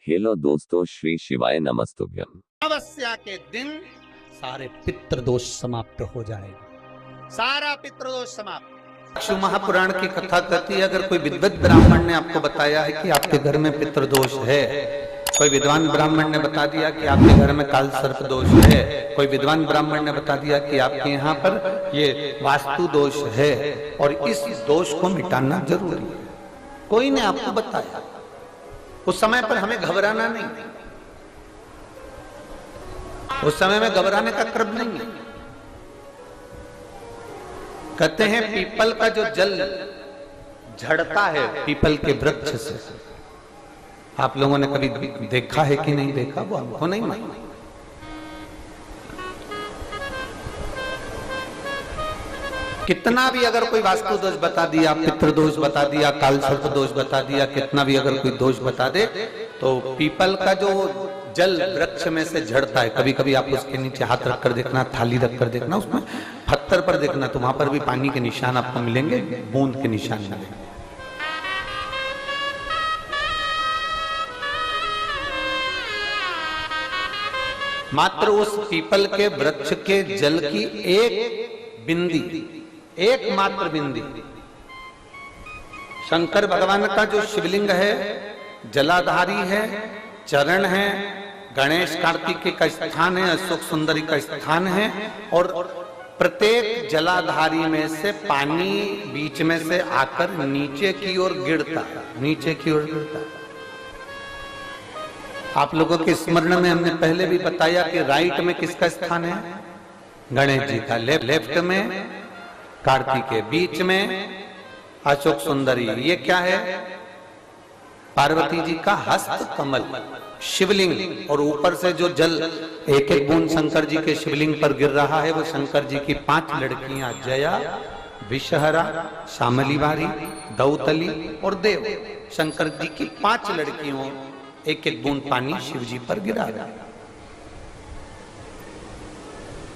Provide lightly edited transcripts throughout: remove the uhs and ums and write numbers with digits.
Hello दोस्तों, श्री शिवाय नमस्तुभ्यम। अमावस्या के दिन सारे पितृदोष समाप्त हो जाएगा, सारा पितृदोष समाप्त। शिव महापुराण की कथा कहती है, अगर कोई विद्वत ब्राह्मण ने आपको बताया है कि आपके घर में पितृदोष है, कोई विद्वान ब्राह्मण ने बता दिया कि आपके घर में काल सर्प दोष है, कोई विद्वान ब्राह्मण ने बता दिया कि आपके यहाँ पर ये वास्तु दोष है और इस दोष को मिटाना जरूरी है, कोई ने आपको बताया, उस समय पर हमें घबराना नहीं, उस समय में घबराने का क्रम नहीं है। कहते हैं पीपल का जो जल झड़ता है पीपल के वृक्ष से, आप लोगों ने कभी देखा है कि नहीं देखा, वो हमको नहीं मालूम। कितना भी अगर कोई वास्तु दोष बता दिया, पितृदोष बता दिया, काल सर्प दोष बता दिया, कितना भी अगर कोई दोष बता दे, तो पीपल का जो जल वृक्ष में से झड़ता है, कभी कभी आप उसके नीचे हाथ रखकर देखना, थाली रखकर देखना, उसमें पत्थर पर देखना, तो वहां पर भी पानी के निशान आपको मिलेंगे, बूंद के निशान मिलेंगे। मात्र उस पीपल के वृक्ष के जल की एक बिंदी, एकमात्र बिंदी, शंकर भगवान का जो शिवलिंग है, जलाधारी है, चरण है, गणेश कार्तिक का स्थान है, अशोक सुंदरी का स्थान है, और प्रत्येक जलाधारी में से पानी बीच में से आकर नीचे की ओर गिरता, नीचे की ओर गिरता। आप लोगों के स्मरण में हमने पहले भी बताया कि राइट में किसका स्थान है, गणेश जी का, लेफ्ट में कार्तिक के, बीच में अशोक सुंदरी, ये क्या है, पार्वती जी का हस्त कमल शिवलिंग, और ऊपर से जो जल एक एक बूंद शंकर जी के शिवलिंग पर गिर रहा है, वो शंकर जी की 5 लड़कियां, जया, विषहरा, शामली बारी, दौतली और देव, शंकर जी की 5 लड़कियों, एक एक बूंद पानी शिव जी पर गिरा रहा है।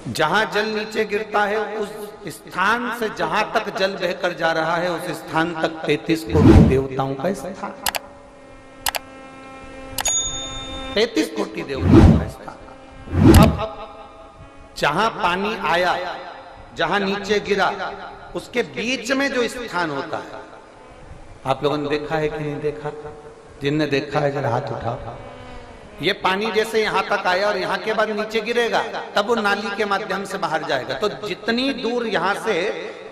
जहां जल नीचे गिरता है उस स्थान से जहां तक जल बहकर जा रहा है, उस स्थान तक 33 कोटि देवताओं का स्थान, 33 कोटि देवताओं का स्थान। अब जहां पानी आया, जहां नीचे गिरा, उसके बीच में जो स्थान होता है, आप लोगों ने देखा है कि नहीं देखा? जिनने देखा है जरा हाथ उठाओ। ये पानी जैसे यहां तक आया और यहां के बाद नीचे गिरेगा, तब वो नाली के माध्यम से बाहर जाएगा, तो जितनी दूर यहां से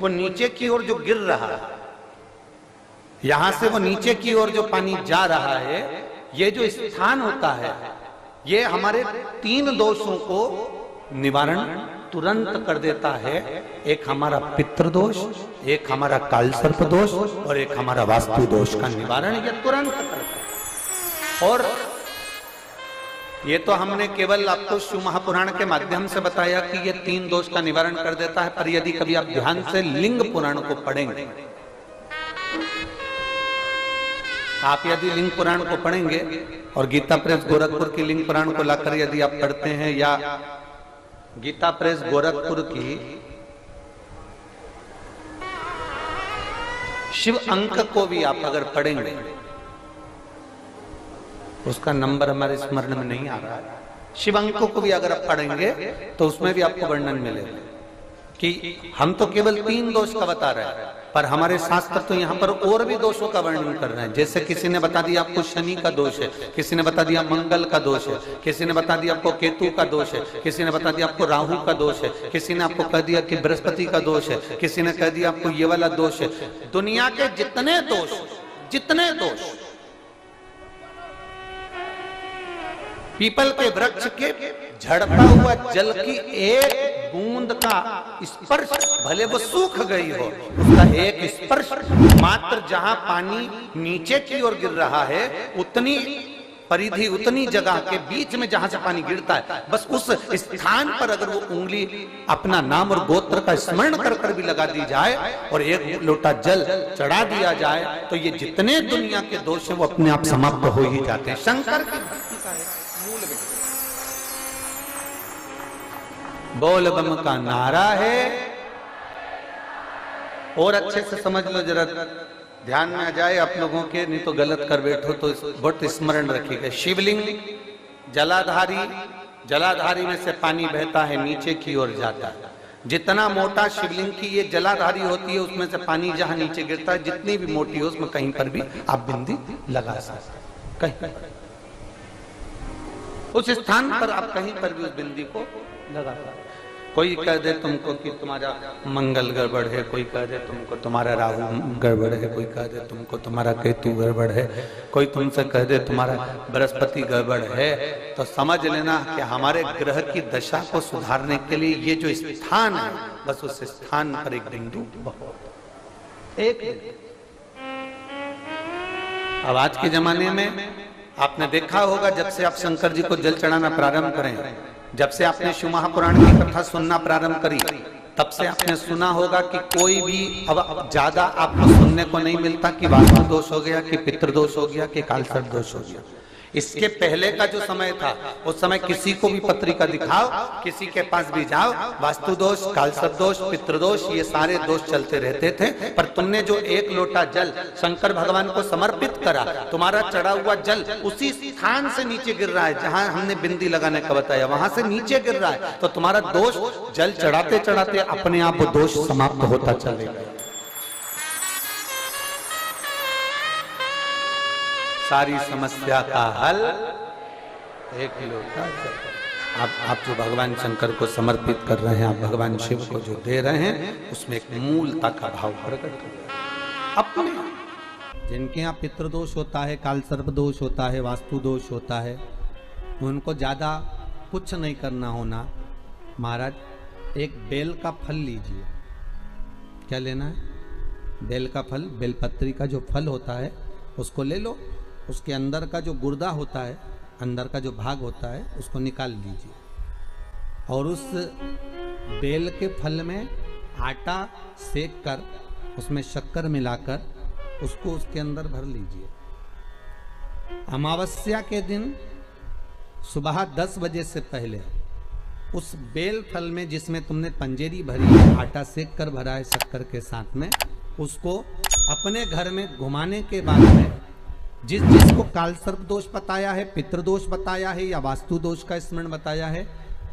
वो नीचे की ओर जो गिर रहा है, यहां से वो नीचे की ओर जो पानी जा रहा है, ये जो स्थान होता है, ये हमारे 3 दोषों को निवारण तुरंत कर देता है। एक हमारा पितृदोष, एक हमारा काल सर्प दोष, और एक हमारा वास्तु दोष का निवारण ये तुरंत करता है। और ये तो हमने केवल आपको शिव महापुराण के माध्यम से बताया कि ये 3 दोष का निवारण कर देता है, पर यदि कभी आप ध्यान से लिंग पुराण को पढ़ेंगे, आप यदि लिंग पुराण को पढ़ेंगे और गीता प्रेस गोरखपुर की लिंग पुराण को लाकर यदि आप पढ़ते हैं, या गीता प्रेस गोरखपुर की शिव अंक को भी आप अगर पढ़ेंगे, उसका नंबर हमारे स्मरण में नहीं आ रहा है, शिव अंक को भी अगर आप पढ़ेंगे तो उसमें भी आपको वर्णन मिलेगा कि हम तो केवल 3 दोष का बता रहे हैं, पर हमारे शास्त्र तो यहाँ पर और भी दोषों का वर्णन कर रहे हैं। जैसे किसी ने बता दिया आपको शनि का दोष है, किसी ने बता दिया मंगल का दोष है, किसी ने बता दिया आपको केतु का दोष है, किसी ने बता दिया आपको राहु का दोष है, किसी ने आपको कह दिया कि बृहस्पति का दोष है, किसी ने कह दिया आपको ये वाला दोष है। दुनिया के जितने दोष, जितने दोष पीपल के वृक्ष के झड़ता हुआ जल की एक बूंद का स्पर्श, भले वो सूख गई हो, उसका एक स्पर्श मात्र, जहां पानी नीचे की ओर गिर रहा है, उतनी परिधि, उतनी जगह के बीच में जहां से पानी गिरता है, बस उस स्थान पर अगर वो उंगली अपना नाम और गोत्र का स्मरण कर कर भी लगा दी जाए और एक लोटा जल चढ़ा दिया जाए, तो ये जितने दुनिया के दोष है वो अपने आप समाप्त हो ही जाते हैं। शंकर की भक्ति का है मूल बिंदु। बोल बम का नारा है, और अच्छे से समझ लो जरा, ध्यान में आ जाए आप लोगों के, नहीं तो गलत कर बैठो तो बहुत स्मरण रखिएगा। शिवलिंग जलाधारी में से पानी बहता है, नीचे की ओर जाता है। जितना मोटा शिवलिंग की ये जलाधारी होती है, उसमें से पानी जहां नीचे गिरता है, जितनी भी मोटी हो उसमें कहीं पर भी आप बिंदी लगा सकते हैं, कहीं पर उस स्थान पर आप कहीं पर भी उस बिंदी को लगा सकते हैं। कोई कह दे तुमको कि तुम्हारा मंगल गड़बड़ है, कोई कह दे तुमको तुम्हारा राहु गड़बड़ है, कोई कह दे तुमको तुम्हारा केतु गड़बड़ है, कोई तुमसे कह दे तुम्हारा बृहस्पति गड़बड़ है, तो समझ लेना कि हमारे ग्रह की दशा को सुधारने के लिए ये जो स्थान है, बस उस स्थान पर एक बिंदु बहुत एक। अब आज के जमाने में आपने देखा होगा, जब से आप शंकर जी को जल चढ़ाना प्रारंभ करें, जब से आपने शिव महापुराण की कथा सुनना प्रारंभ करी, तब से आपने सुना होगा कि कोई भी अब ज्यादा आपको सुनने को नहीं मिलता कि वास्तु दोष हो गया, कि पितृदोष हो गया, कि कालसर्प दोष हो गया। इसके पहले का जो समय था, उस समय किसी को भी पत्रिका दिखाओ, किसी के पास भी जाओ, वास्तु दोष, कालसर्प दोष, पितृदोष, ये सारे दोष चलते रहते थे। पर तुमने जो एक लोटा जल शंकर भगवान को समर्पित करा, तुम्हारा चढ़ा हुआ जल उसी स्थान से नीचे गिर रहा है जहां हमने बिंदी लगाने का बताया, वहां से नीचे गिर रहा है, तो तुम्हारा दोष जल चढ़ाते चढ़ाते अपने आप वो दोष समाप्त होता चलेगा। सारी समस्या का हल एक लोटा जल। आप जो भगवान शंकर को समर्पित कर रहे हैं, आप भगवान शिव को जो दे रहे हैं, उसमें एक मूलता का भाव प्रकट हो गया। अपने जिनके यहाँ पितृदोष होता है, कालसर्प दोष होता है, वास्तु दोष होता है, उनको ज्यादा कुछ नहीं करना होना। महाराज एक बेल का फल लीजिए। क्या लेना है? बेल का फल, बेलपत्री का जो फल होता है उसको ले लो। उसके अंदर का जो गुर्दा होता है, अंदर का जो भाग होता है, उसको निकाल लीजिए और उस बेल के फल में आटा सेक कर उसमें शक्कर मिलाकर उसको उसके अंदर भर लीजिए। अमावस्या के दिन सुबह 10 बजे से पहले उस बेल फल में, जिसमें तुमने पंजेरी भरी है, आटा सेक कर भरा है शक्कर के साथ में, उसको अपने घर में घुमाने के बाद में जिसको कालसर्प दोष बताया है, पितृदोष बताया है या वास्तु दोष का स्मरण बताया है,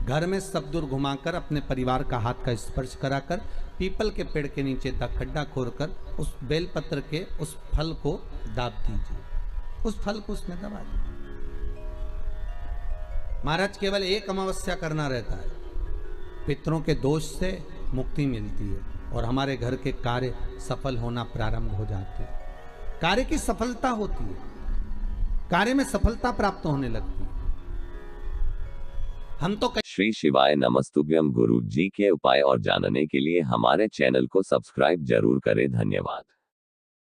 घर में सब दूर घुमाकर अपने परिवार का हाथ का स्पर्श कराकर पीपल के पेड़ के नीचे तक खड्डा खोदकर उस बेलपत्र के उस फल को दाब दीजिए। उस फल को उसमें दबा दीजिए। महाराज केवल एक अमावस्या करना रहता है, पितरों के दोष से मुक्ति मिलती है और हमारे घर के कार्य सफल होना प्रारंभ हो जाते हैं। कार्य की सफलता होती है, कार्य में सफलता प्राप्त होने लगती है। हम तो श्री शिवाय नमस्तुभ्यम। गुरु जी के उपाय और जानने के लिए हमारे चैनल को सब्सक्राइब जरूर करें। धन्यवाद।